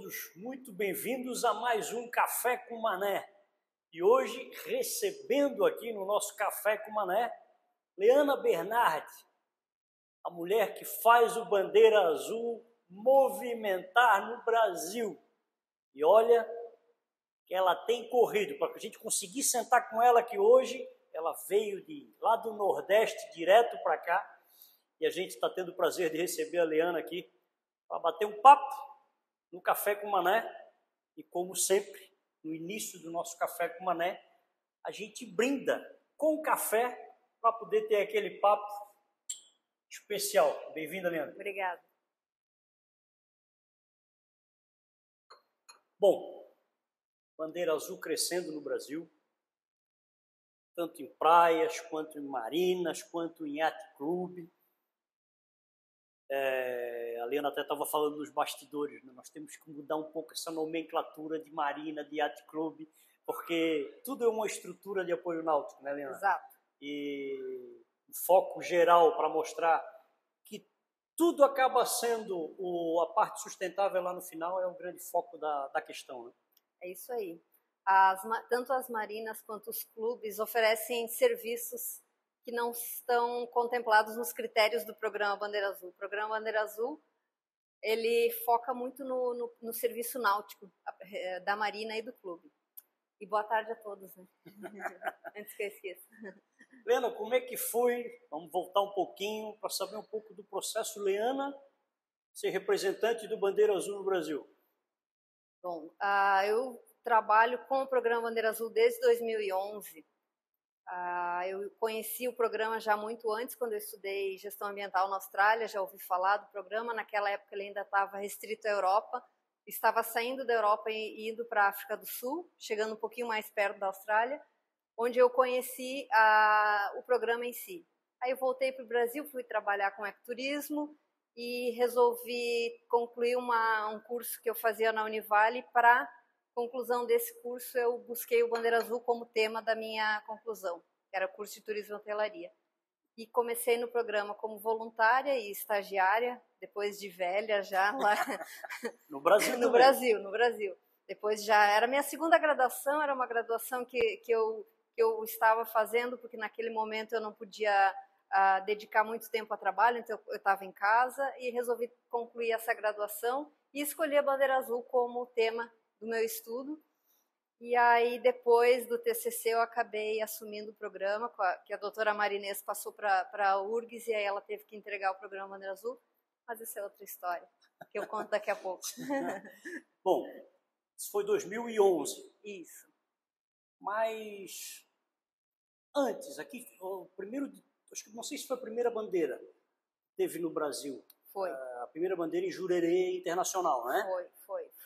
todos muito bem-vindos a mais um Café com Mané. E hoje, recebendo aqui no nosso Café com Mané, Leana Bernardi, a mulher que faz o Bandeira Azul movimentar no Brasil. E olha que ela tem corrido. Para que a gente conseguir sentar com ela aqui hoje, ela veio lá do Nordeste direto para cá. E a gente está tendo o prazer de receber a Leana aqui para bater um papo no Café com Mané. E como sempre, no início do nosso Café com Mané, a gente brinda com café para poder ter aquele papo especial. Bem-vinda, Leana. Obrigada. Bom, Bandeira Azul crescendo no Brasil, tanto em praias, quanto em marinas, quanto em yacht club. A Leana até estava falando nos bastidores, né? Nós temos que mudar um pouco essa nomenclatura de marina, de yacht club, porque tudo é uma estrutura de apoio náutico, né, Leana? Exato. E o foco geral para mostrar que tudo acaba sendo a parte sustentável lá no final é o grande foco da questão, né? É isso aí. Tanto as marinas quanto os clubes oferecem serviços que não estão contemplados nos critérios do programa Bandeira Azul. O programa Bandeira Azul, ele foca muito no serviço náutico da marina e do clube. E boa tarde a todos, né? Antes que eu esqueça. Leana, como é que foi? Vamos voltar um pouquinho para saber um pouco do processo Leana ser representante do Bandeira Azul no Brasil. Bom, eu trabalho com o programa Bandeira Azul desde 2011. Eu conheci o programa já muito antes, quando eu estudei gestão ambiental na Austrália, já ouvi falar do programa. Naquela época ele ainda estava restrito à Europa, estava saindo da Europa e indo para a África do Sul, chegando um pouquinho mais perto da Austrália, onde eu conheci o programa em si. Aí eu voltei para o Brasil, fui trabalhar com ecoturismo e resolvi concluir um curso que eu fazia na Univale. Para conclusão desse curso, eu busquei o Bandeira Azul como tema da minha conclusão, que era o curso de turismo e hotelaria. E comecei no programa como voluntária e estagiária, depois de velha já lá no Brasil. No Brasil. Depois já era minha segunda graduação, era uma graduação que eu estava fazendo, porque naquele momento eu não podia dedicar muito tempo a trabalho, então eu estava em casa e resolvi concluir essa graduação e escolhi a Bandeira Azul como tema do meu estudo. E aí, depois do TCC, eu acabei assumindo o programa, que a doutora Marinês passou para a URGS, e aí ela teve que entregar o programa Bandeira Azul. Mas isso é outra história, que eu conto daqui a pouco. Bom, isso foi 2011. Isso. Mas antes, aqui, o primeiro, acho que não sei se foi a primeira bandeira que teve no Brasil. Foi. A primeira bandeira em Jurerê Internacional, né?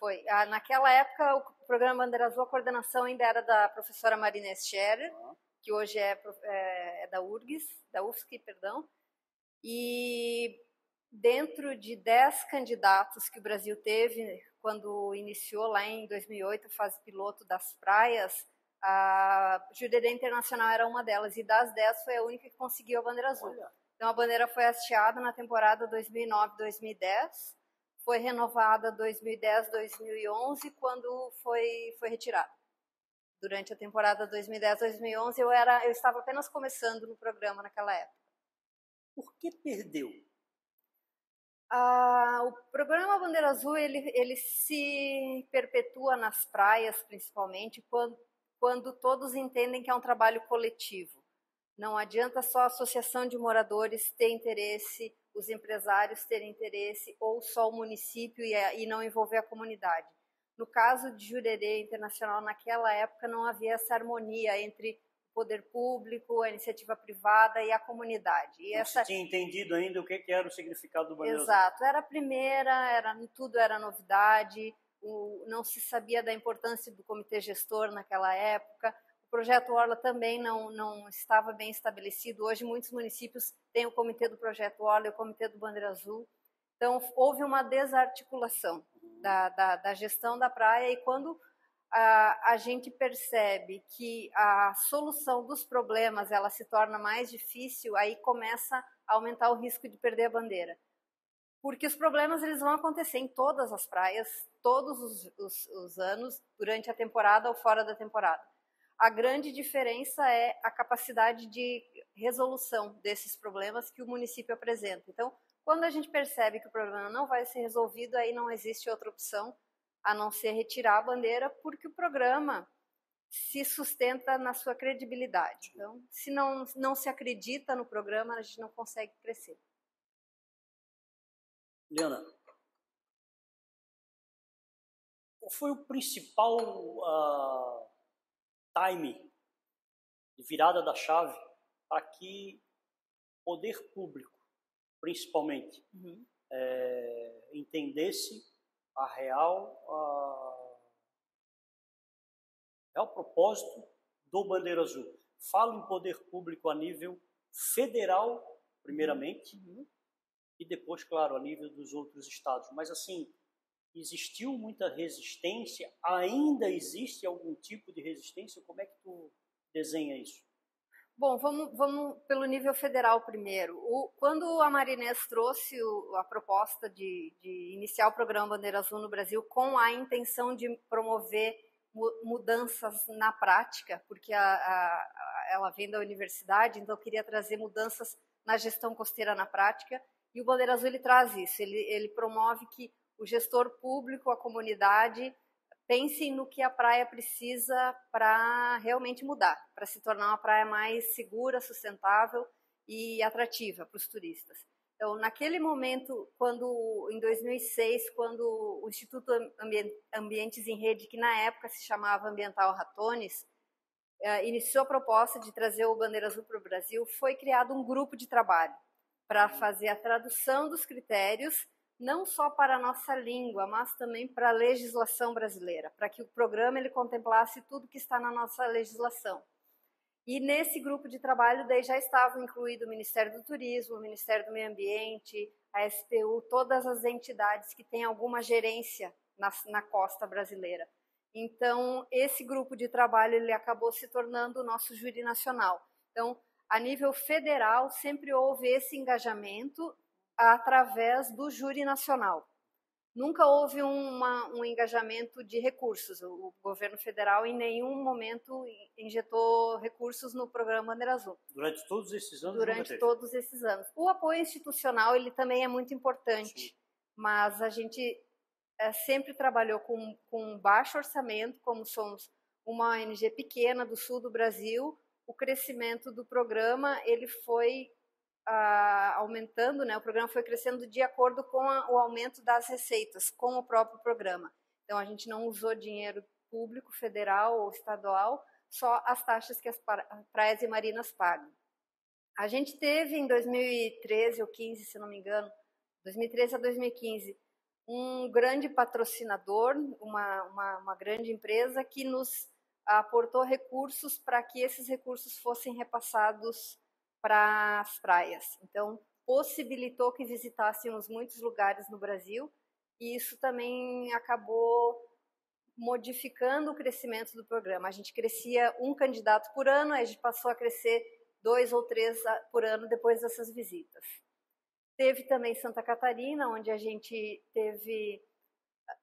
Foi. Naquela época, o programa Bandeira Azul, a coordenação ainda era da professora Marinês Scherer, que hoje é da UFSC, perdão. E dentro de 10 candidatos que o Brasil teve, quando iniciou lá em 2008 a fase piloto das praias, a Jurerê Internacional era uma delas, e das 10 foi a única que conseguiu a Bandeira Azul. Olha. Então a bandeira foi hasteada na temporada 2009-2010, foi renovada 2010-2011, quando foi retirada. Durante a temporada 2010-2011 eu estava apenas começando no programa naquela época. Por que perdeu? O programa Bandeira Azul ele se perpetua nas praias, principalmente, quando todos entendem que é um trabalho coletivo. Não adianta só a associação de moradores ter interesse, os empresários terem interesse, ou só o município e não envolver a comunidade. No caso de Jurerê Internacional, naquela época, não havia essa harmonia entre o poder público, a iniciativa privada e a comunidade. Não se tinha entendido ainda o que era o significado do Bandeira Azul. Exato, era a primeira, tudo era novidade, não se sabia da importância do comitê gestor naquela época. O projeto Orla também não estava bem estabelecido. Hoje muitos municípios têm o comitê do projeto Orla e o comitê do Bandeira Azul. Então houve uma desarticulação da gestão da praia, e quando a gente percebe que a solução dos problemas ela se torna mais difícil, aí começa a aumentar o risco de perder a bandeira. Porque os problemas eles vão acontecer em todas as praias, todos os anos, durante a temporada ou fora da temporada. A grande diferença é a capacidade de resolução desses problemas que o município apresenta. Então, quando a gente percebe que o problema não vai ser resolvido, aí não existe outra opção a não ser retirar a bandeira, porque o programa se sustenta na sua credibilidade. Então, se não se acredita no programa, a gente não consegue crescer. Liana, qual foi o principal time de virada da chave para que o poder público, principalmente, entendesse a real propósito do Bandeira Azul? Falo em poder público a nível federal, primeiramente, e depois, claro, a nível dos outros estados. Mas, assim, existiu muita resistência? Ainda existe algum tipo de resistência? Como é que tu desenha isso? Bom, vamos pelo nível federal primeiro. Quando a Marinês trouxe a proposta de iniciar o programa Bandeira Azul no Brasil com a intenção de promover mudanças na prática, porque ela vem da universidade, então queria trazer mudanças na gestão costeira na prática, e o Bandeira Azul ele traz isso, ele promove que o gestor público, a comunidade, pensem no que a praia precisa para realmente mudar, para se tornar uma praia mais segura, sustentável e atrativa para os turistas. Então, naquele momento, em 2006, quando o Instituto Ambientes em Rede, que na época se chamava Ambiental Ratones, iniciou a proposta de trazer o Bandeira Azul para o Brasil, foi criado um grupo de trabalho para fazer a tradução dos critérios, não só para a nossa língua, mas também para a legislação brasileira, para que o programa ele contemplasse tudo que está na nossa legislação. E nesse grupo de trabalho daí já estavam incluídos o Ministério do Turismo, o Ministério do Meio Ambiente, a SPU, todas as entidades que têm alguma gerência na costa brasileira. Então, esse grupo de trabalho ele acabou se tornando o nosso júri nacional. Então, a nível federal, sempre houve esse engajamento através do júri nacional. Nunca houve um engajamento de recursos. O governo federal em nenhum momento injetou recursos no programa Bandeira Azul. Durante todos esses anos? Durante todos esses anos. O apoio institucional ele também é muito importante, sim, mas a gente sempre trabalhou com baixo orçamento, como somos uma ONG pequena do sul do Brasil. O crescimento do programa ele foi aumentando, né? O programa foi crescendo de acordo com o aumento das receitas, com o próprio programa. Então, a gente não usou dinheiro público, federal ou estadual, só as taxas que as praias e marinas pagam. A gente teve em 2013 ou 15, se não me engano, 2013 a 2015, um grande patrocinador, uma grande empresa que nos aportou recursos para que esses recursos fossem repassados para as praias. Então, possibilitou que visitássemos muitos lugares no Brasil e isso também acabou modificando o crescimento do programa. A gente crescia um candidato por ano, a gente passou a crescer 2 ou 3 por ano depois dessas visitas. Teve também Santa Catarina, onde a gente teve,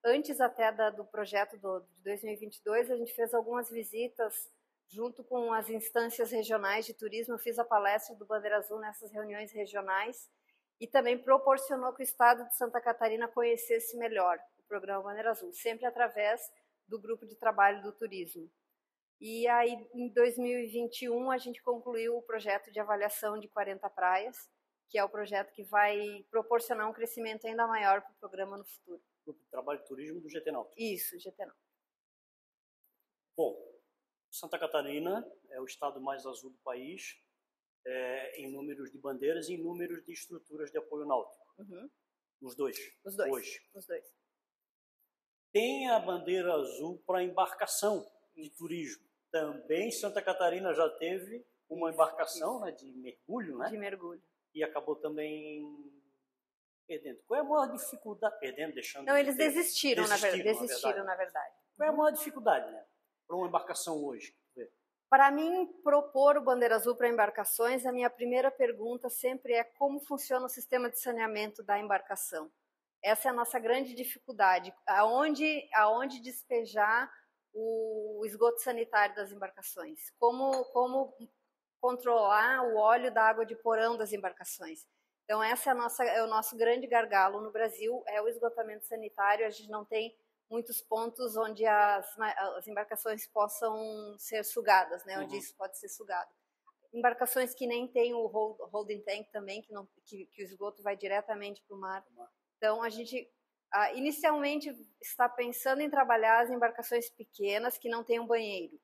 antes até do projeto de 2022, a gente fez algumas visitas junto com as instâncias regionais de turismo. Eu fiz a palestra do Bandeira Azul nessas reuniões regionais e também proporcionou que o estado de Santa Catarina conhecesse melhor o programa Bandeira Azul, sempre através do grupo de trabalho do turismo. E aí, em 2021, a gente concluiu o projeto de avaliação de 40 praias, que é o projeto que vai proporcionar um crescimento ainda maior para o programa no futuro. Grupo de Trabalho de Turismo do GT Náutico. Isso, GT Náutico. Bom, Santa Catarina é o estado mais azul do país, em números de bandeiras e em números de estruturas de apoio náutico. Os dois. Hoje. Os dois. Tem a bandeira azul para embarcação de turismo. Também Santa Catarina já teve uma embarcação, né, de mergulho, né? De mergulho. E acabou também perdendo. Qual é a maior dificuldade? Perdendo, deixando... Não, eles desistiram, na verdade. Qual é a maior dificuldade, né, para uma embarcação hoje? Para mim, propor o Bandeira Azul para embarcações, a minha primeira pergunta sempre é como funciona o sistema de saneamento da embarcação. Essa é a nossa grande dificuldade, aonde despejar o esgoto sanitário das embarcações, como controlar o óleo da água de porão das embarcações. Então, essa é o nosso grande gargalo no Brasil, é o esgotamento sanitário. A gente não tem muitos pontos onde as embarcações possam ser sugadas, né? Onde isso pode ser sugado. Embarcações que nem tem o holding tank também, que o esgoto vai diretamente para o mar. Então, a gente inicialmente está pensando em trabalhar as embarcações pequenas que não têm um banheiro.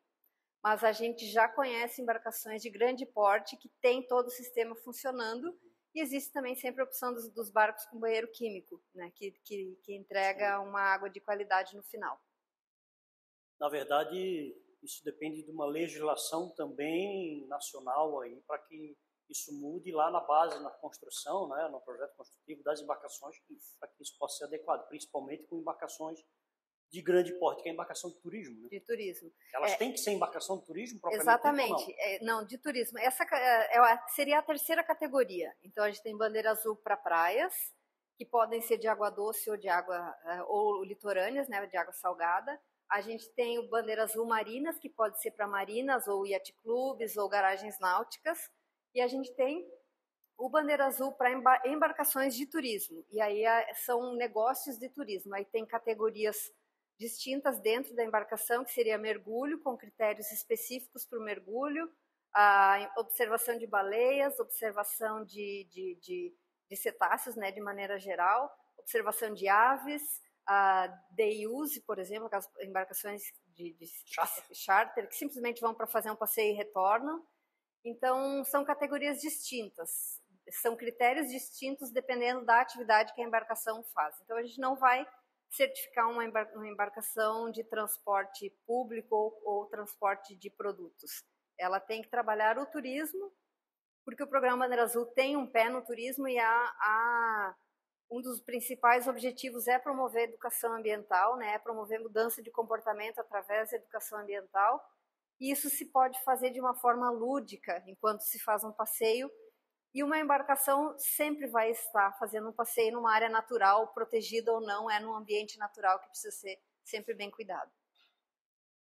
Mas a gente já conhece embarcações de grande porte que tem todo o sistema funcionando. E existe também sempre a opção dos barcos com banheiro químico, né, que entrega uma água de qualidade no final. Na verdade, isso depende de uma legislação também nacional aí para que isso mude lá na base, na construção, né, no projeto construtivo das embarcações, para que isso possa ser adequado, principalmente com embarcações de grande porte, que é a embarcação de turismo. Né? De turismo. Elas têm que ser embarcação de turismo propriamente? Exatamente. Não, de turismo. Essa seria a terceira categoria. Então, a gente tem bandeira azul para praias, que podem ser de água doce ou de água ou litorâneas, né, de água salgada. A gente tem o bandeira azul marinas, que pode ser para marinas ou yacht clubes ou garagens náuticas. E a gente tem o bandeira azul para embarcações de turismo. E aí são negócios de turismo. Aí tem categorias distintas dentro da embarcação, que seria mergulho, com critérios específicos para o mergulho, a observação de baleias, observação de cetáceos, né, de maneira geral, observação de aves, day use, por exemplo, aquelas embarcações de charter, que simplesmente vão para fazer um passeio e retornam. Então, são categorias distintas, são critérios distintos dependendo da atividade que a embarcação faz. Então, a gente não vai certificar uma embarcação de transporte público ou transporte de produtos. Ela tem que trabalhar o turismo, porque o programa Bandeira Azul tem um pé no turismo e um dos principais objetivos é promover educação ambiental, né? É promover mudança de comportamento através da educação ambiental. E isso se pode fazer de uma forma lúdica, enquanto se faz um passeio. E uma embarcação sempre vai estar fazendo um passeio numa área natural, protegida ou não, é num ambiente natural que precisa ser sempre bem cuidado.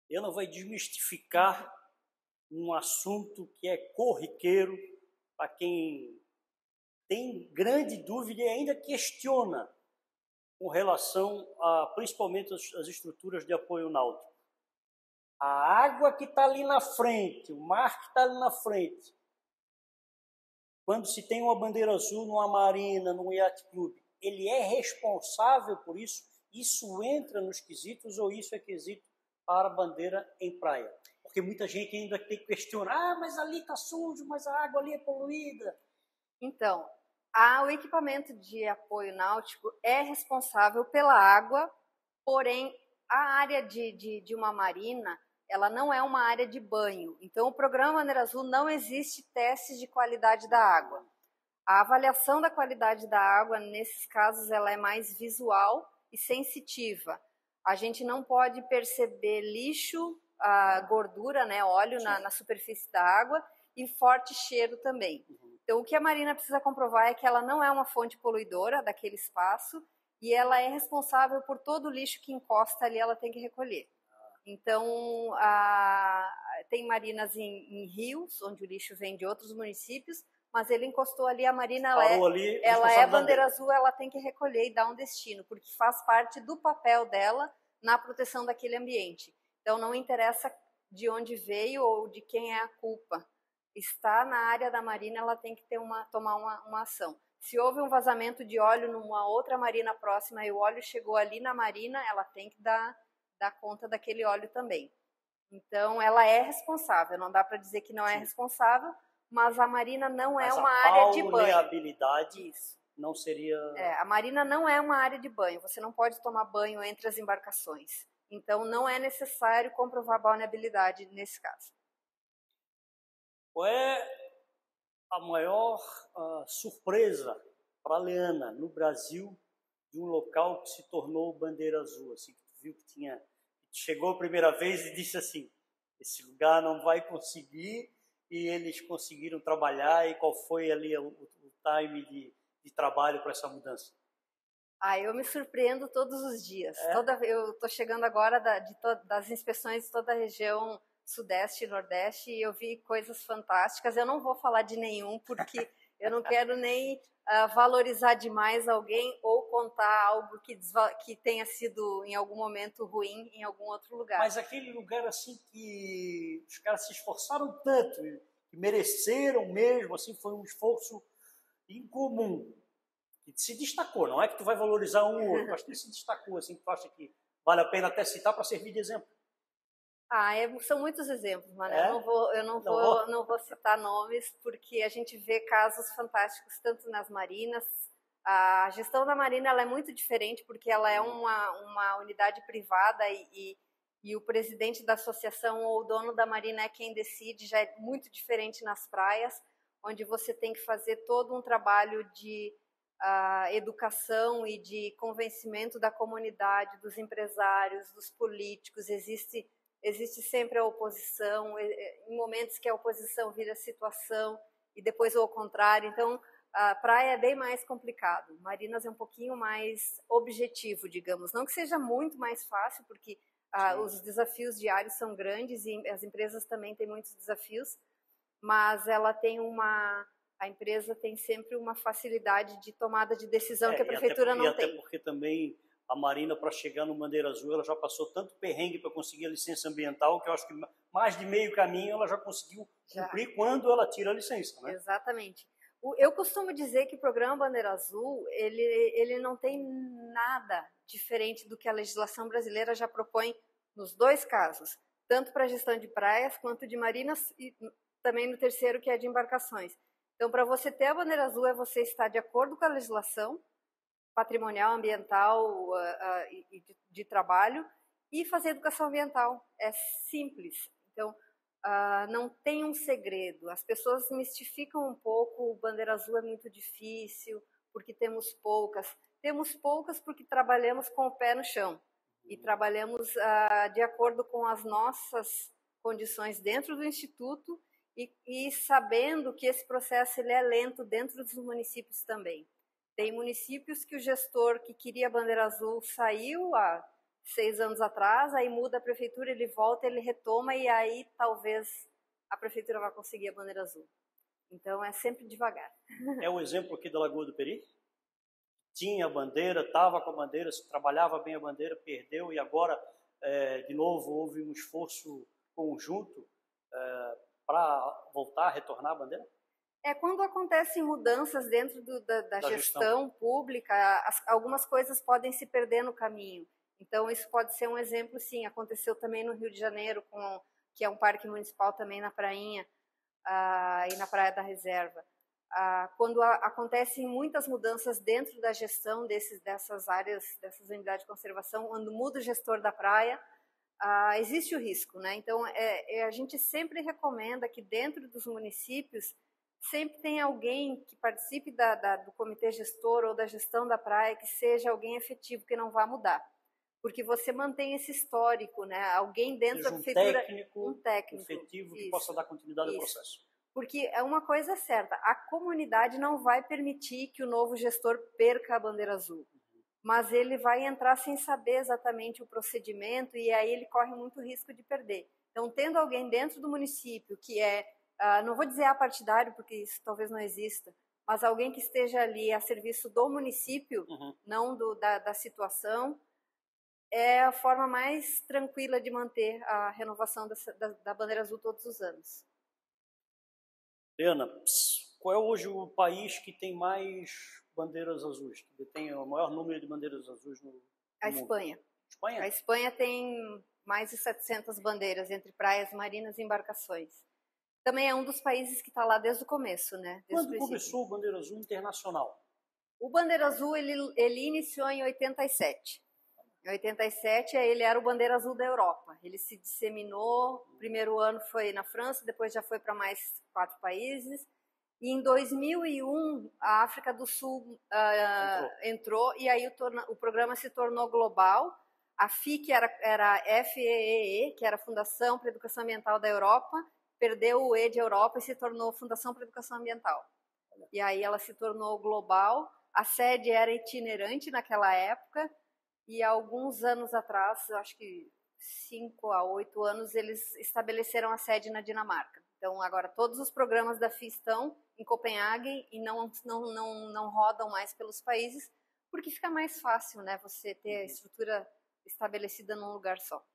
Ela vai desmistificar um assunto que é corriqueiro para quem tem grande dúvida e ainda questiona com relação a, principalmente, as estruturas de apoio náutico. A água que está ali na frente, o mar que está ali na frente, quando se tem uma bandeira azul numa marina, num yacht club, ele é responsável por isso? Isso entra nos quesitos ou isso é quesito para a bandeira em praia? Porque muita gente ainda tem que questionar, mas ali está sujo, mas a água ali é poluída. Então, o equipamento de apoio náutico é responsável pela água, porém, a área de uma marina, ela não é uma área de banho. Então, o programa Bandeira Azul não existe testes de qualidade da água. A avaliação da qualidade da água, nesses casos, ela é mais visual e sensitiva. A gente não pode perceber lixo, gordura, né, óleo na superfície da água e forte cheiro também. Então, o que a Marina precisa comprovar é que ela não é uma fonte poluidora daquele espaço e ela é responsável por todo o lixo que encosta ali, ela tem que recolher. Então, tem marinas em rios, onde o lixo vem de outros municípios, mas ele encostou ali, a marina, ela é bandeira azul, ela tem que recolher e dar um destino, porque faz parte do papel dela na proteção daquele ambiente. Então, não interessa de onde veio ou de quem é a culpa. Está na área da marina, ela tem que tomar uma ação. Se houve um vazamento de óleo numa outra marina próxima e o óleo chegou ali na marina, ela tem que dar conta daquele óleo também. Então, ela é responsável, não dá para dizer que não é responsável, mas a marina não é uma área de banho. Mas a pauleabilidade não seria... a marina não é uma área de banho, você não pode tomar banho entre as embarcações. Então, não é necessário comprovar a balneabilidade nesse caso. Qual é a maior surpresa para a Leana no Brasil de um local que se tornou bandeira azul? Assim, que tu viu que chegou a primeira vez e disse assim, esse lugar não vai conseguir, e eles conseguiram trabalhar, e qual foi ali o time de trabalho para essa mudança? Eu me surpreendo todos os dias. É? Eu estou chegando agora das inspeções de toda a região Sudeste e Nordeste e eu vi coisas fantásticas. Eu não vou falar de nenhum, porque eu não quero nem valorizar demais alguém ou contar algo que tenha sido em algum momento ruim em algum outro lugar. Mas aquele lugar assim que os caras se esforçaram tanto, que mereceram mesmo, assim, foi um esforço incomum, que se destacou. Não é que tu vai valorizar um ou outro, mas que se destacou, assim, que tu acha que vale a pena até citar para servir de exemplo. São muitos exemplos, Mané. É? Eu não vou citar nomes, porque a gente vê casos fantásticos tanto nas marinas. A gestão da marina ela é muito diferente, porque ela é uma unidade privada e o presidente da associação ou o dono da marina é quem decide. Já é muito diferente nas praias, onde você tem que fazer todo um trabalho de educação e de convencimento da comunidade, dos empresários, dos políticos. Existe sempre a oposição, em momentos que a oposição vira situação e depois ao contrário. Então, a praia é bem mais complicado. Marinas é um pouquinho mais objetivo, digamos. Não que seja muito mais fácil, porque os desafios diários são grandes e as empresas também têm muitos desafios, mas a empresa tem sempre uma facilidade de tomada de decisão que a prefeitura não tem. E até porque também a Marina, para chegar no Bandeira Azul, ela já passou tanto perrengue para conseguir a licença ambiental, que eu acho que mais de meio caminho ela já conseguiu cumprir quando ela tira a licença, né? Exatamente. Eu costumo dizer que o programa Bandeira Azul, ele não tem nada diferente do que a legislação brasileira já propõe nos dois casos, tanto para a gestão de praias quanto de marinas e também no terceiro, que é de embarcações. Então, para você ter a Bandeira Azul, é você estar de acordo com a legislação patrimonial, ambiental e de trabalho e fazer educação ambiental. É simples. Então, não tem um segredo. As pessoas mistificam um pouco, o Bandeira Azul é muito difícil, porque temos poucas. Temos poucas porque trabalhamos com o pé no chão e trabalhamos de acordo com as nossas condições dentro do Instituto e sabendo que esse processo ele é lento dentro dos municípios também. Tem municípios que o gestor que queria a Bandeira Azul saiu há 6 anos atrás, aí muda a prefeitura, ele volta, ele retoma e aí talvez a prefeitura vai conseguir a Bandeira Azul. Então é sempre devagar. É o exemplo aqui da Lagoa do Peri? Tinha a bandeira, estava com a bandeira, se trabalhava bem a bandeira, perdeu e agora, de novo, houve um esforço conjunto para voltar a retornar a bandeira? Quando acontecem mudanças dentro da gestão pública, algumas coisas podem se perder no caminho. Então, isso pode ser um exemplo, sim. Aconteceu também no Rio de Janeiro, que é um parque municipal também na Prainha e na Praia da Reserva. Quando acontecem muitas mudanças dentro da gestão dessas áreas, dessas unidades de conservação, quando muda o gestor da praia, existe o risco, né? Então, a gente sempre recomenda que dentro dos municípios sempre tem alguém que participe do comitê gestor ou da gestão da praia, que seja alguém efetivo, que não vá mudar. Porque você mantém esse histórico, né? Alguém dentro da prefeitura... Um técnico efetivo que possa dar continuidade ao processo. Porque é uma coisa certa, a comunidade não vai permitir que o novo gestor perca a Bandeira Azul. Mas ele vai entrar sem saber exatamente o procedimento e aí ele corre muito risco de perder. Então, tendo alguém dentro do município que não vou dizer apartidário, porque isso talvez não exista, mas alguém que esteja ali a serviço do município, não da situação, é a forma mais tranquila de manter a renovação da Bandeira Azul todos os anos. Ana, qual é hoje o país que tem mais bandeiras azuis, que tem o maior número de bandeiras azuis no mundo? A Espanha. Espanha? A Espanha tem mais de 700 bandeiras entre praias, marinas e embarcações. Também é um dos países que está lá desde o começo, né? Quando começou o Bandeira Azul internacional? O Bandeira Azul, ele iniciou em 87. Em 87, ele era o Bandeira Azul da Europa. Ele se disseminou, o primeiro ano foi na França, depois já foi para mais 4 países. E em 2001, a África do Sul entrou e aí o programa se tornou global. A FIC era FEEE, que era a Fundação para a Educação Ambiental da Europa, perdeu o E de Europa e se tornou Fundação para a Educação Ambiental. E aí ela se tornou global. A sede era itinerante naquela época e há alguns anos atrás, acho que 5 a 8 anos, eles estabeleceram a sede na Dinamarca. Então agora todos os programas da FI estão em Copenhague e não rodam mais pelos países, porque fica mais fácil, né, você ter a estrutura estabelecida num lugar só.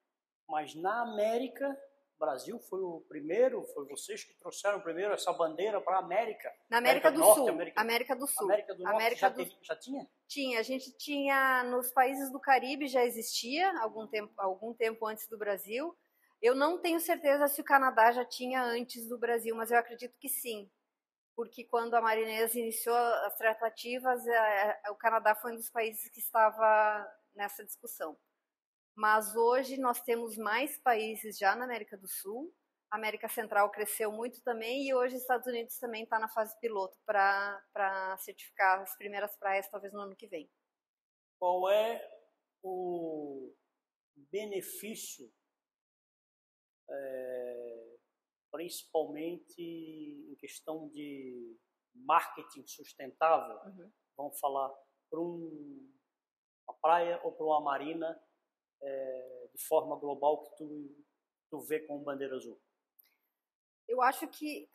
Mas na América, o Brasil foi o primeiro, foi vocês que trouxeram primeiro essa bandeira para a América. Na América do Norte, Sul. América do Sul. Já tinha? Tinha. A gente tinha, nos países do Caribe já existia, algum tempo antes do Brasil. Eu não tenho certeza se o Canadá já tinha antes do Brasil, mas eu acredito que sim. Porque quando a Marinês iniciou as tratativas, o Canadá foi um dos países que estava nessa discussão. Mas hoje nós temos mais países já na América do Sul. A América Central cresceu muito também e hoje os Estados Unidos também está na fase piloto para certificar as primeiras praias, talvez no ano que vem. Qual é o benefício, principalmente em questão de marketing sustentável? Vamos falar para uma praia ou para uma marina, de forma global, que tu vê com Bandeira Azul? Eu acho que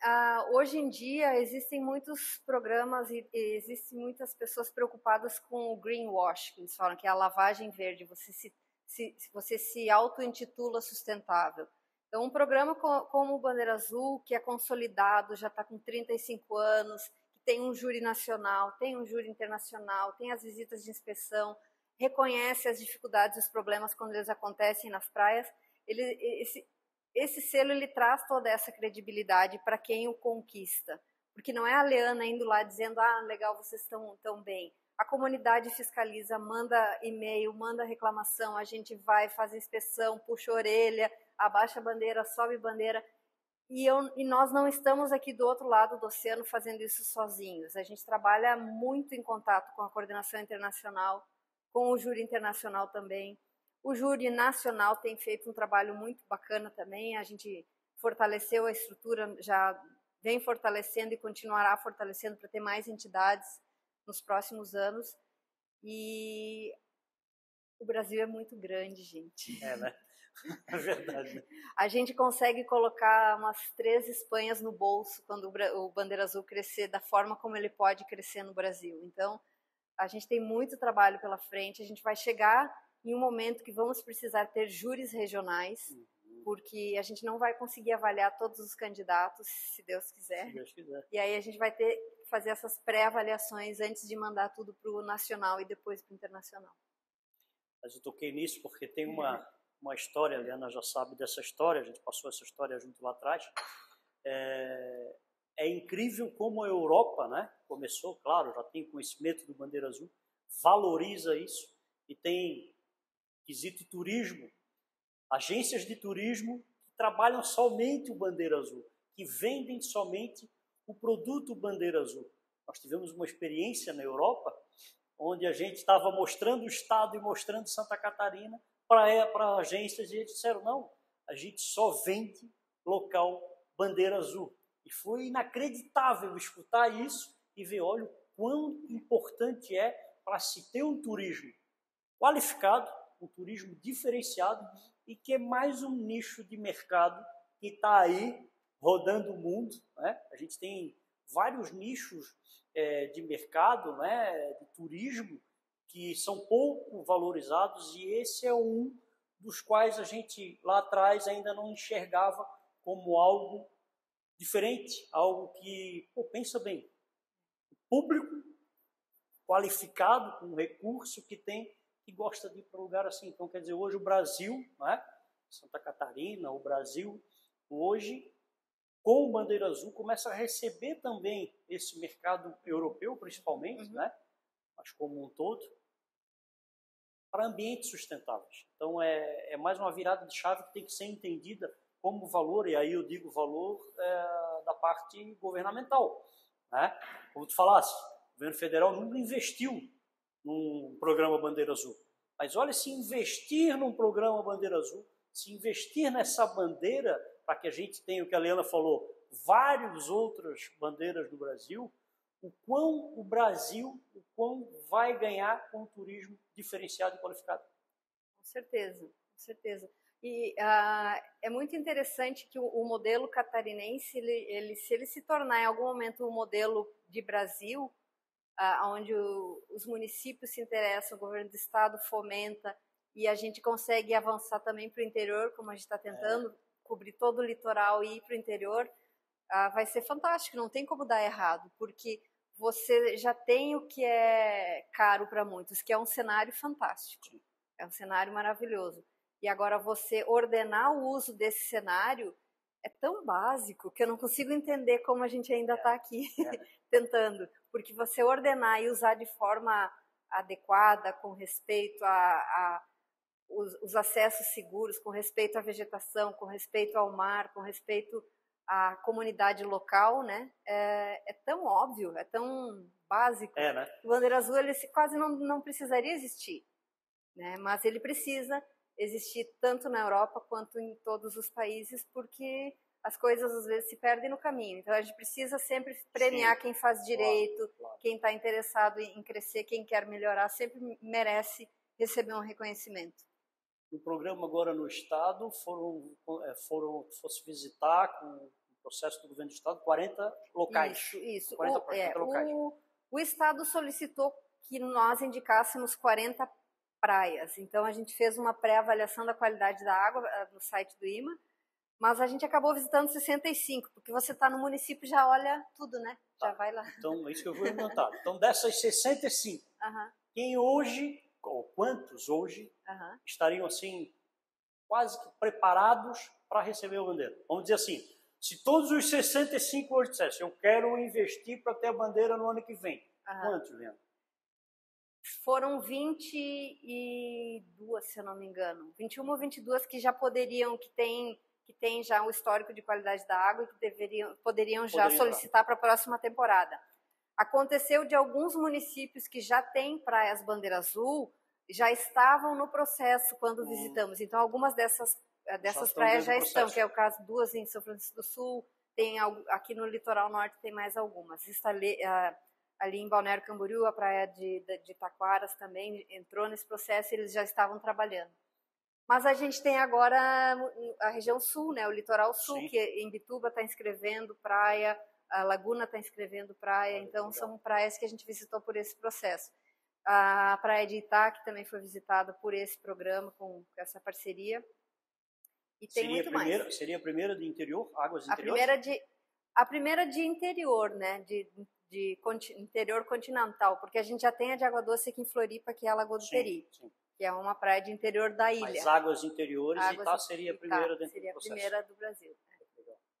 hoje em dia existem muitos programas e existem muitas pessoas preocupadas com o greenwash, que eles falam, que é a lavagem verde, você se auto-intitula sustentável. Então, um programa como o Bandeira Azul, que é consolidado, já está com 35 anos, que tem um júri nacional, tem um júri internacional, tem as visitas de inspeção, reconhece as dificuldades e os problemas quando eles acontecem nas praias, esse selo ele traz toda essa credibilidade para quem o conquista. Porque não é a Leana indo lá dizendo, legal, vocês estão tão bem. A comunidade fiscaliza, manda e-mail, manda reclamação, a gente vai, faz inspeção, puxa a orelha, abaixa a bandeira, sobe bandeira. E nós não estamos aqui do outro lado do oceano fazendo isso sozinhos. A gente trabalha muito em contato com a coordenação internacional, com o júri internacional também. O júri nacional tem feito um trabalho muito bacana também. A gente fortaleceu a estrutura, já vem fortalecendo e continuará fortalecendo para ter mais entidades nos próximos anos. E o Brasil é muito grande, gente. É, né? É verdade, né? A gente consegue colocar umas 3 Espanhas no bolso quando o Bandeira Azul crescer da forma como ele pode crescer no Brasil. Então, a gente tem muito trabalho pela frente. A gente vai chegar em um momento que vamos precisar ter júris regionais, porque a gente não vai conseguir avaliar todos os candidatos, se Deus quiser. Se Deus quiser. E aí a gente vai ter que fazer essas pré-avaliações antes de mandar tudo para o nacional e depois para o internacional. Mas eu toquei nisso porque tem uma história, a Leana já sabe dessa história, a gente passou essa história junto lá atrás. É incrível como a Europa, né, começou, claro, já tem conhecimento do Bandeira Azul, valoriza isso e tem quesito turismo, agências de turismo que trabalham somente o Bandeira Azul, que vendem somente o produto Bandeira Azul. Nós tivemos uma experiência na Europa, onde a gente estava mostrando o estado e mostrando Santa Catarina para agências, e eles disseram, não, a gente só vende local Bandeira Azul. E foi inacreditável escutar isso e ver, olha, o quão importante é para se ter um turismo qualificado, um turismo diferenciado, e que é mais um nicho de mercado que está aí rodando o mundo, né? A gente tem vários nichos de mercado, né, de turismo, que são pouco valorizados, e esse é um dos quais a gente lá atrás ainda não enxergava como algo diferente, algo que, pensa bem, o público qualificado, com recurso que tem, que gosta de ir para um lugar assim. Então, quer dizer, hoje o Brasil, né, Santa Catarina, o Brasil, hoje, com o Bandeira Azul, começa a receber também esse mercado europeu, principalmente, né, mas como um todo, para ambientes sustentáveis. Então, é mais uma virada de chave que tem que ser entendida como valor, e aí eu digo valor da parte governamental, né? Como tu falasse, o governo federal nunca investiu num programa Bandeira Azul. Mas olha, se investir num programa Bandeira Azul, se investir nessa bandeira, para que a gente tenha, o que a Leana falou, várias outras bandeiras no Brasil, o quão vai ganhar com o turismo diferenciado e qualificado. Com certeza, com certeza. E é muito interessante que o modelo catarinense, se ele se tornar em algum momento um modelo de Brasil, onde os municípios se interessam, o governo do estado fomenta e a gente consegue avançar também para o interior, como a gente está tentando, cobrir todo o litoral e ir para o interior, vai ser fantástico, não tem como dar errado, porque você já tem o que é caro para muitos, que é um cenário fantástico, é um cenário maravilhoso. E agora você ordenar o uso desse cenário é tão básico que eu não consigo entender como a gente ainda está aqui tentando. Porque você ordenar e usar de forma adequada, com respeito os acessos seguros, com respeito à vegetação, com respeito ao mar, com respeito à comunidade local, né? É tão óbvio, é tão básico. Né? O Bandeira Azul ele quase não precisaria existir, né? Mas ele precisa existir tanto na Europa quanto em todos os países, porque as coisas às vezes se perdem no caminho. Então a gente precisa sempre premiar quem faz direito, claro. Quem está interessado em crescer, quem quer melhorar, sempre merece receber um reconhecimento. No programa agora no Estado, fosse visitar, com o processo do governo do Estado, 40 locais. Isso. 40 locais. O Estado solicitou que nós indicássemos 40 praias. Então, a gente fez uma pré-avaliação da qualidade da água no site do IMA, mas a gente acabou visitando 65, porque você está no município e já olha tudo, né? Já vai lá. Então, é isso que eu vou perguntar. Então, dessas 65, quem hoje, ou quantos hoje, estariam, assim, quase que preparados para receber a bandeira? Vamos dizer assim, se todos os 65 hoje dissessem, eu quero investir para ter a bandeira no ano que vem, quantos, Leandro? Foram 22, se eu não me engano. 21 ou 22 que já poderiam, que tem já um histórico de qualidade da água e que poderiam já solicitar para a próxima temporada. Aconteceu de alguns municípios que já têm praias Bandeira Azul, já estavam no processo quando visitamos. Então, algumas dessas praias já estão, que é o caso 2 em São Francisco do Sul, tem aqui no litoral norte tem mais algumas. Está ali em Balneário Camboriú, a praia de Taquaras também entrou nesse processo e eles já estavam trabalhando. Mas a gente tem agora a região sul, né, o litoral sul, que em Bituba está inscrevendo praia, a Laguna está inscrevendo praia, então são praias que a gente visitou por esse processo. A praia de Itá, que também foi visitada por esse programa, com essa parceria. E tem muito mais. Seria a primeira de interior, águas interiores? A primeira de interior, né, de interior continental, porque a gente já tem a de Água Doce aqui em Floripa, que é a Lagoa do Teri, que é uma praia de interior da ilha. Mas águas interiores, Itá seria a primeira dentro seria do processo. Seria a primeira do Brasil.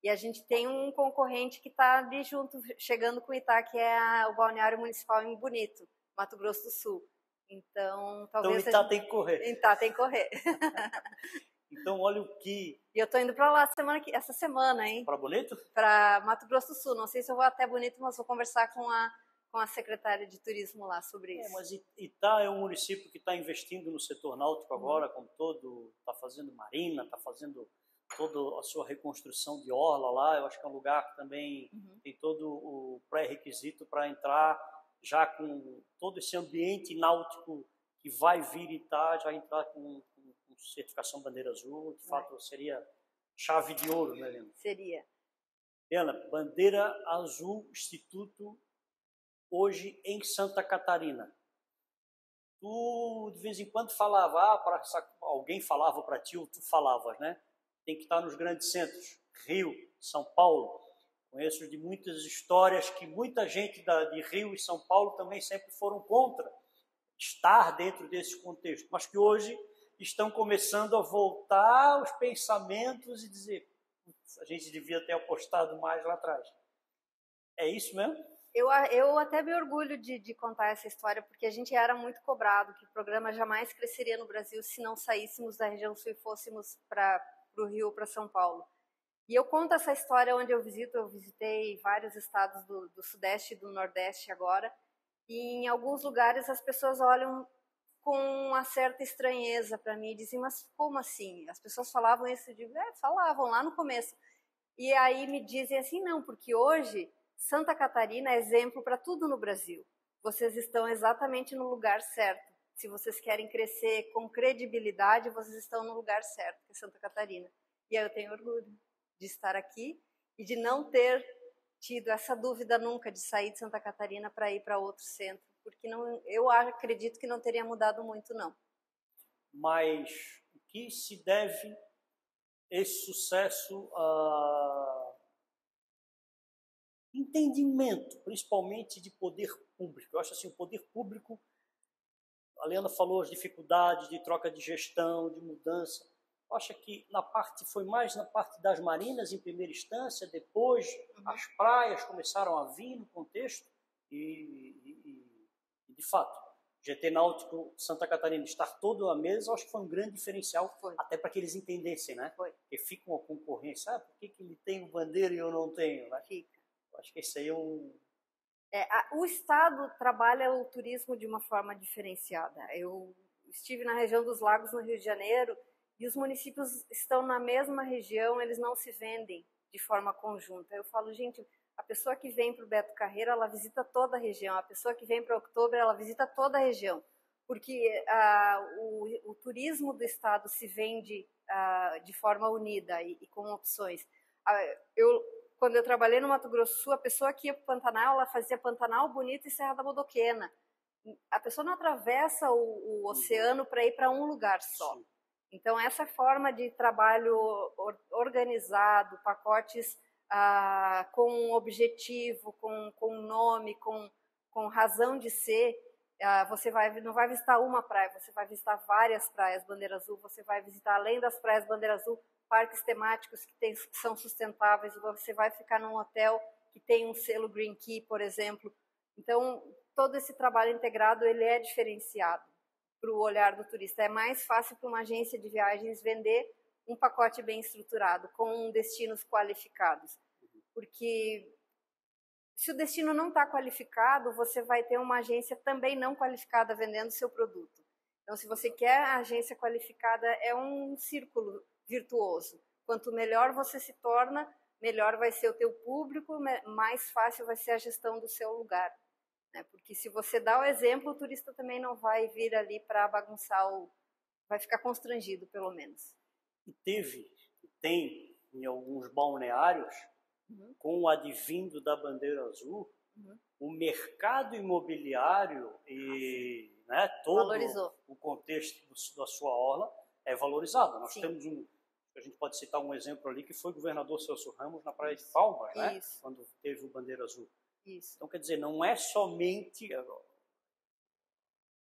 E a gente tem um concorrente que está ali junto, chegando com o Itá, que é o Balneário Municipal em Bonito, Mato Grosso do Sul. Então, talvez... Então, Itá tem que correr. Itá tem que correr. Então, olha o que... E eu estou indo para lá essa semana, hein? Para Bonito? Para Mato Grosso do Sul. Não sei se eu vou até Bonito, mas vou conversar com a secretária de turismo lá sobre isso. Mas Itá é um município que está investindo no setor náutico agora, como todo, está fazendo marina, está fazendo toda a sua reconstrução de orla lá. Eu acho que é um lugar que também tem todo o pré-requisito para entrar já com todo esse ambiente náutico que vai vir Itá, já entrar com certificação Bandeira Azul. De fato, seria chave de ouro, né, Helena? Seria. Helena, Bandeira Azul Instituto, hoje em Santa Catarina. Tu, de vez em quando, falava, alguém falava para ti, ou tu falavas, né? Tem que estar nos grandes centros, Rio, São Paulo. Conheço de muitas histórias que muita gente de Rio e São Paulo também sempre foram contra estar dentro desse contexto, mas que hoje estão começando a voltar os pensamentos e dizer, a gente devia ter apostado mais lá atrás. É isso mesmo? Eu até me orgulho de contar essa história, porque a gente era muito cobrado que o programa jamais cresceria no Brasil se não saíssemos da região sul e fôssemos para o Rio ou para São Paulo. E eu conto essa história onde eu visitei vários estados do Sudeste e do Nordeste agora, e em alguns lugares as pessoas olham com uma certa estranheza para mim, diziam, mas como assim? As pessoas falavam isso, falavam lá no começo. E aí me dizem assim, não, porque hoje Santa Catarina é exemplo para tudo no Brasil. Vocês estão exatamente no lugar certo. Se vocês querem crescer com credibilidade, vocês estão no lugar certo, que é Santa Catarina. E aí eu tenho orgulho de estar aqui e de não ter tido essa dúvida nunca de sair de Santa Catarina para ir para outro centro, porque não, eu acredito que não teria mudado muito, não. Mas o que se deve esse sucesso a entendimento, principalmente de poder público? Eu acho assim, o poder público, a Leana falou as dificuldades de troca de gestão, de mudança. Eu acho que foi mais na parte das marinas em primeira instância, depois as praias começaram a vir no contexto e de fato, GT Náutico Santa Catarina estar todo à mesa, acho que foi um grande diferencial, até para que eles entendessem, né? Porque fica uma concorrência, por que ele tem bandeira e eu não tenho, né? Fica. Eu acho que esse aí é um... o Estado trabalha o turismo de uma forma diferenciada. Eu estive na região dos Lagos, no Rio de Janeiro, e os municípios estão na mesma região, eles não se vendem de forma conjunta. Eu falo, gente, a pessoa que vem para o Beto Carreiro, ela visita toda a região. A pessoa que vem para Outubro, ela visita toda a região. Porque o turismo do Estado se vende de forma unida e com opções. Quando eu trabalhei no Mato Grosso do Sul, a pessoa que ia para o Pantanal, ela fazia Pantanal Bonito e Serra da Bodoquena. A pessoa não atravessa o oceano para ir para um lugar só. Sim. Então, essa forma de trabalho organizado, pacotes com objetivo, com nome, com razão de ser, você não vai visitar uma praia, você vai visitar várias praias Bandeira Azul, você vai visitar, além das praias Bandeira Azul, parques temáticos que são sustentáveis, você vai ficar num hotel que tem um selo Green Key, por exemplo. Então, todo esse trabalho integrado, ele é diferenciado para o olhar do turista. É mais fácil para uma agência de viagens vender um pacote bem estruturado, com destinos qualificados. Porque se o destino não está qualificado, você vai ter uma agência também não qualificada vendendo seu produto. Então, se você quer a agência qualificada, é um círculo virtuoso. Quanto melhor você se torna, melhor vai ser o teu público, mais fácil vai ser a gestão do seu lugar. Porque se você dá o exemplo, o turista também não vai vir ali para bagunçar, vai ficar constrangido, pelo menos. E tem em alguns balneários, com o advindo da bandeira azul, o mercado imobiliário e todo valorizou. O contexto da sua orla é valorizado. Nós Sim. temos a gente pode citar um exemplo ali, que foi o governador Celso Ramos na Praia de Palmas, quando teve o bandeira azul. Isso. Então, quer dizer, não é somente... O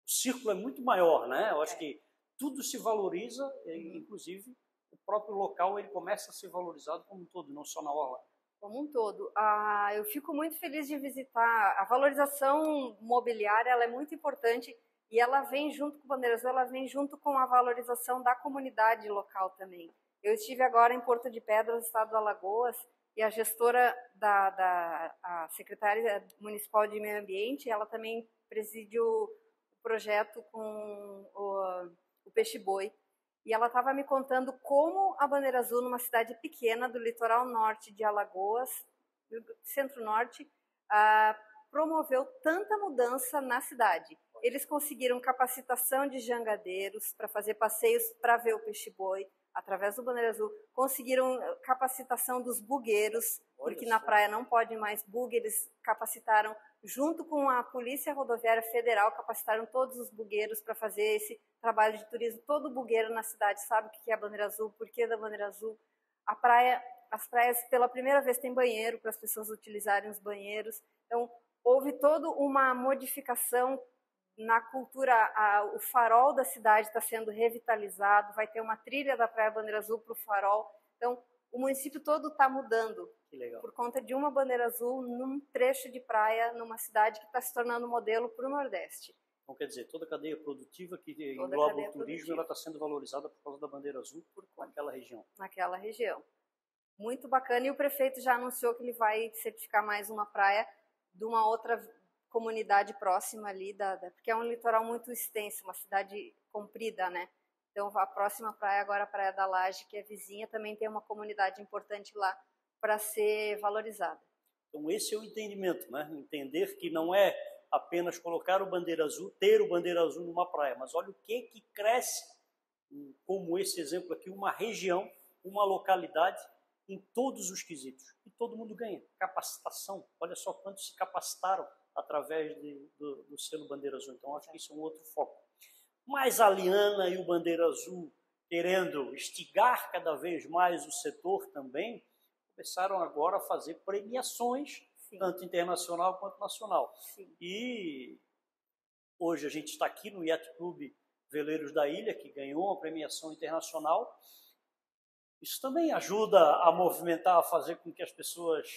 círculo é muito maior, né? Eu acho que tudo se valoriza, inclusive o próprio local ele começa a ser valorizado como um todo, não só na orla. Como um todo. Eu fico muito feliz de visitar. A valorização mobiliária ela é muito importante e ela vem junto com o Bandeira Azul, ela vem junto com a valorização da comunidade local também. Eu estive agora em Porto de Pedras, estado do Alagoas, e a gestora a secretária municipal de meio ambiente, ela também preside o projeto com o peixe-boi. E ela estava me contando como a Bandeira Azul, numa cidade pequena do litoral norte de Alagoas, centro-norte, promoveu tanta mudança na cidade. Eles conseguiram capacitação de jangadeiros para fazer passeios para ver o peixe-boi, através do Bandeira Azul, conseguiram capacitação dos bugueiros, porque na praia não pode mais bug, eles capacitaram, junto com a Polícia Rodoviária Federal, capacitaram todos os bugueiros para fazer esse trabalho de turismo. Todo bugueiro na cidade sabe o que é a Bandeira Azul, por que da Bandeira Azul. As praias, pela primeira vez, têm banheiro para as pessoas utilizarem os banheiros. Então, houve toda uma modificação na cultura, o farol da cidade está sendo revitalizado, vai ter uma trilha da Praia Bandeira Azul para o farol. Então, o município todo está mudando por conta de uma bandeira azul num trecho de praia, numa cidade que está se tornando modelo para o Nordeste. Então, quer dizer, toda a cadeia produtiva que engloba o turismo, ela está sendo valorizada por causa da bandeira azul naquela região. Naquela região. Muito bacana. E o prefeito já anunciou que ele vai certificar mais uma praia de uma outra comunidade próxima ali, porque é um litoral muito extenso, uma cidade comprida, né? Então, a próxima praia agora, a Praia da Laje, que é vizinha, também tem uma comunidade importante lá para ser valorizada. Então, esse é o entendimento, né? Entender que não é apenas colocar o bandeira azul, ter o bandeira azul numa praia, mas olha o que cresce, como esse exemplo aqui, uma região, uma localidade, em todos os quesitos. E todo mundo ganha. Capacitação, olha só quantos se capacitaram através do selo bandeira azul. Então, acho que isso é um outro foco. Mas a Liana e o Bandeira Azul, querendo instigar cada vez mais o setor também, começaram agora a fazer premiações, sim, tanto internacional quanto nacional. Sim. E hoje a gente está aqui no Yacht Club Veleiros da Ilha, que ganhou uma premiação internacional. Isso também ajuda a movimentar, a fazer com que as pessoas...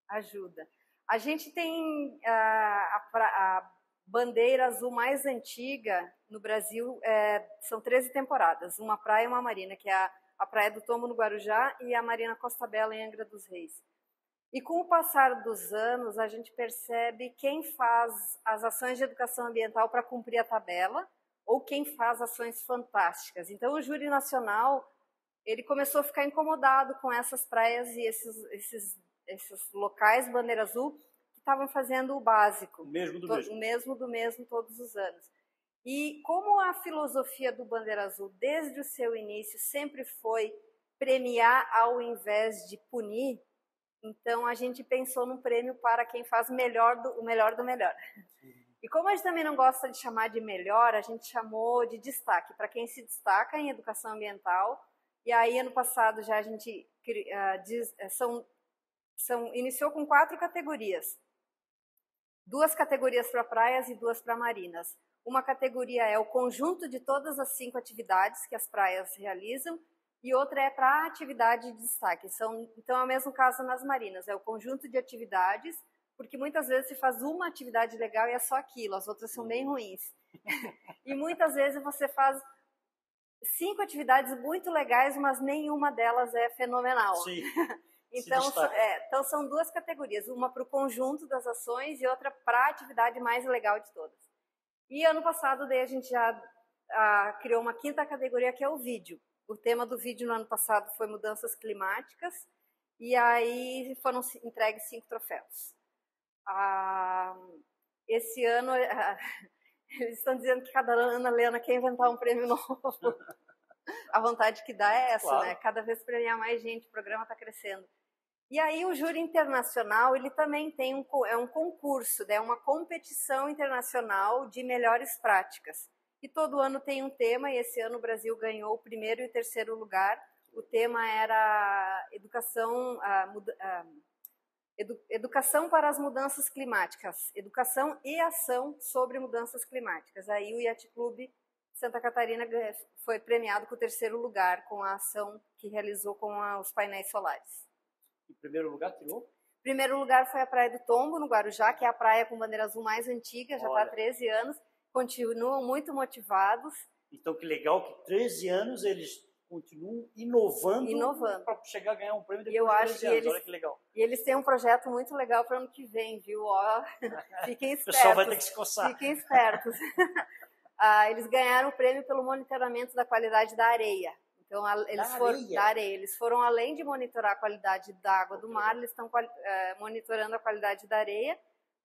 Ajuda. A gente tem a bandeira azul mais antiga no Brasil, são 13 temporadas, uma praia e uma marina, que é a Praia do Tombo, no Guarujá, e a Marina Costa Bela, em Angra dos Reis. E com o passar dos anos, a gente percebe quem faz as ações de educação ambiental para cumprir a tabela, ou quem faz ações fantásticas. Então, o júri nacional, ele começou a ficar incomodado com essas praias e esses locais bandeira azul, estavam fazendo o básico, o mesmo do mesmo todos os anos. E como a filosofia do Bandeira Azul, desde o seu início, sempre foi premiar ao invés de punir, então a gente pensou num prêmio para quem faz o melhor do melhor. E como a gente também não gosta de chamar de melhor, a gente chamou de destaque, para quem se destaca em educação ambiental. E aí, ano passado, já a gente iniciou com 4 categorias. 2 categorias para praias e 2 para marinas. Uma categoria é o conjunto de todas as 5 atividades que as praias realizam, e outra é para atividade de destaque. Então, é o mesmo caso nas marinas, é o conjunto de atividades, porque muitas vezes se faz uma atividade legal e é só aquilo, as outras são bem ruins. E muitas vezes você faz 5 atividades muito legais, mas nenhuma delas é fenomenal. Sim. Então, são 2 categorias, uma para o conjunto das ações e outra para a atividade mais legal de todas. E ano passado, daí a gente já criou uma 5ª categoria, que é o vídeo. O tema do vídeo no ano passado foi mudanças climáticas, e aí foram entregues 5 troféus. Esse ano, eles estão dizendo que cada ano a Liana quer inventar um prêmio novo. A vontade que dá é essa, claro, né? Cada vez premiar mais gente, o programa está crescendo. E aí o júri internacional, ele também tem um concurso, né? Uma competição internacional de melhores práticas. E todo ano tem um tema, e esse ano o Brasil ganhou o 1º e 3º lugar. O tema era educação para as mudanças climáticas, educação e ação sobre mudanças climáticas. Aí o Yacht Club Santa Catarina foi premiado com o 3º lugar, com a ação que realizou com os painéis solares. Em primeiro lugar, tirou? Primeiro lugar foi a Praia do Tombo, no Guarujá, que é a praia com bandeira azul mais antiga, já está há 13 anos, continuam muito motivados. Então, que legal que 13 anos eles continuam inovando. Para chegar a ganhar um prêmio depois de 13 anos, olha que legal. E eles têm um projeto muito legal para o ano que vem, viu? Ó, fiquem espertos. O pessoal vai ter que se coçar. Fiquem espertos. Eles ganharam o prêmio pelo monitoramento da qualidade da areia. Então, eles foram além de monitorar a qualidade da água do mar, eles estão monitorando a qualidade da areia,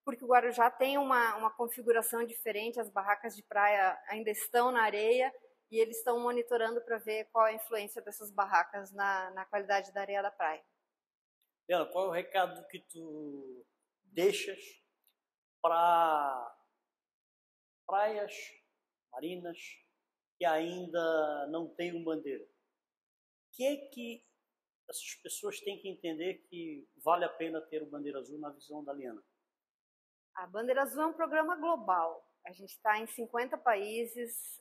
porque o Guarujá tem uma configuração diferente, as barracas de praia ainda estão na areia, e eles estão monitorando para ver qual a influência dessas barracas na qualidade da areia da praia. Liana, qual é o recado que tu deixas para praias, marinas, que ainda não têm uma bandeira? O que essas pessoas têm que entender que vale a pena ter o Bandeira Azul na visão da Liana? A Bandeira Azul é um programa global. A gente está em 50 países.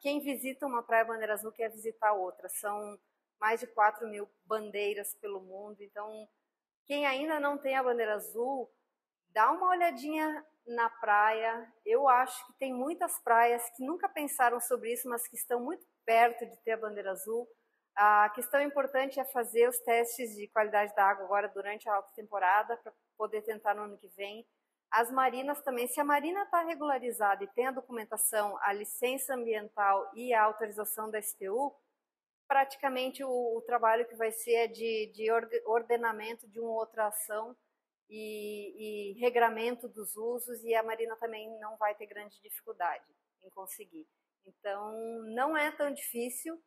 Quem visita uma praia Bandeira Azul quer visitar outra. São mais de 4.000 bandeiras pelo mundo. Então, quem ainda não tem a Bandeira Azul, dá uma olhadinha na praia. Eu acho que tem muitas praias que nunca pensaram sobre isso, mas que estão muito perto de ter a Bandeira Azul. A questão importante é fazer os testes de qualidade da água agora durante a alta temporada, para poder tentar no ano que vem. As marinas também, se a marina está regularizada e tem a documentação, a licença ambiental e a autorização da STU, praticamente o trabalho que vai ser é de ordenamento de uma outra ação e regramento dos usos, e a marina também não vai ter grande dificuldade em conseguir. Então, não é tão difícil.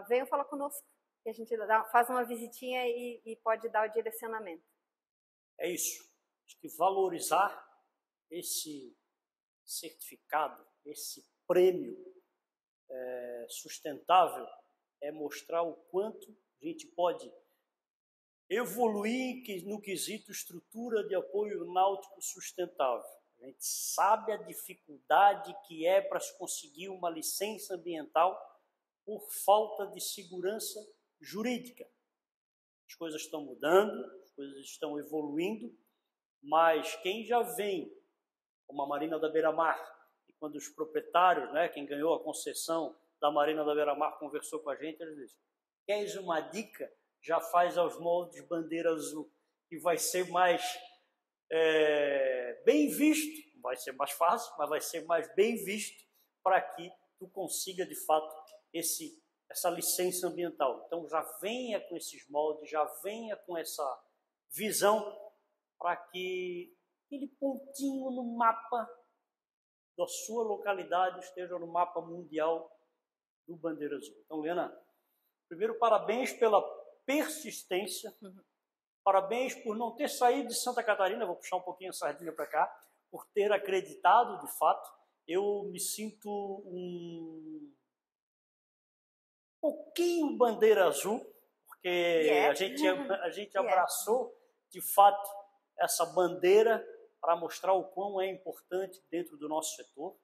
Venham falar conosco, que a gente faz uma visitinha e pode dar o direcionamento. É isso. Acho que valorizar esse certificado, esse prêmio sustentável, é mostrar o quanto a gente pode evoluir no quesito estrutura de apoio náutico sustentável. A gente sabe a dificuldade que é para se conseguir uma licença ambiental por falta de segurança jurídica. As coisas estão mudando, as coisas estão evoluindo, mas quem já vem, como a Marina da Beira-Mar, e quando os proprietários, quem ganhou a concessão da Marina da Beira-Mar conversou com a gente, eles dizem: queres uma dica? Já faz aos moldes bandeira azul, que vai ser mais bem visto, não vai ser mais fácil, mas vai ser mais bem visto para que tu consiga, de fato, essa licença ambiental. Então, já venha com esses moldes, já venha com essa visão para que aquele pontinho no mapa da sua localidade esteja no mapa mundial do Bandeira Azul. Então, Liana, primeiro, parabéns pela persistência, parabéns por não ter saído de Santa Catarina, vou puxar um pouquinho a sardinha para cá, por ter acreditado, de fato. Eu me sinto um pouquinho Bandeira Azul, porque a gente abraçou, de fato, essa bandeira para mostrar o quão é importante dentro do nosso setor.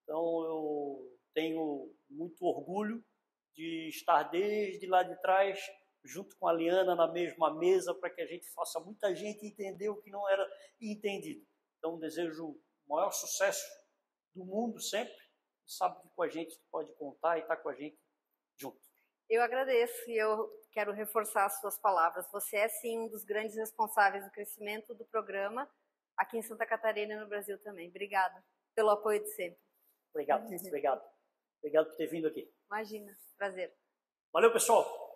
Então, eu tenho muito orgulho de estar desde lá de trás, junto com a Liana, na mesma mesa, para que a gente faça muita gente entender o que não era entendido. Então, desejo o maior sucesso do mundo sempre, e sabe que com a gente pode contar e estar com a gente junto. Eu agradeço e eu quero reforçar as suas palavras. Você é, sim, um dos grandes responsáveis do crescimento do programa aqui em Santa Catarina e no Brasil também. Obrigada pelo apoio de sempre. Obrigado por ter vindo aqui. Imagina, prazer. Valeu, pessoal.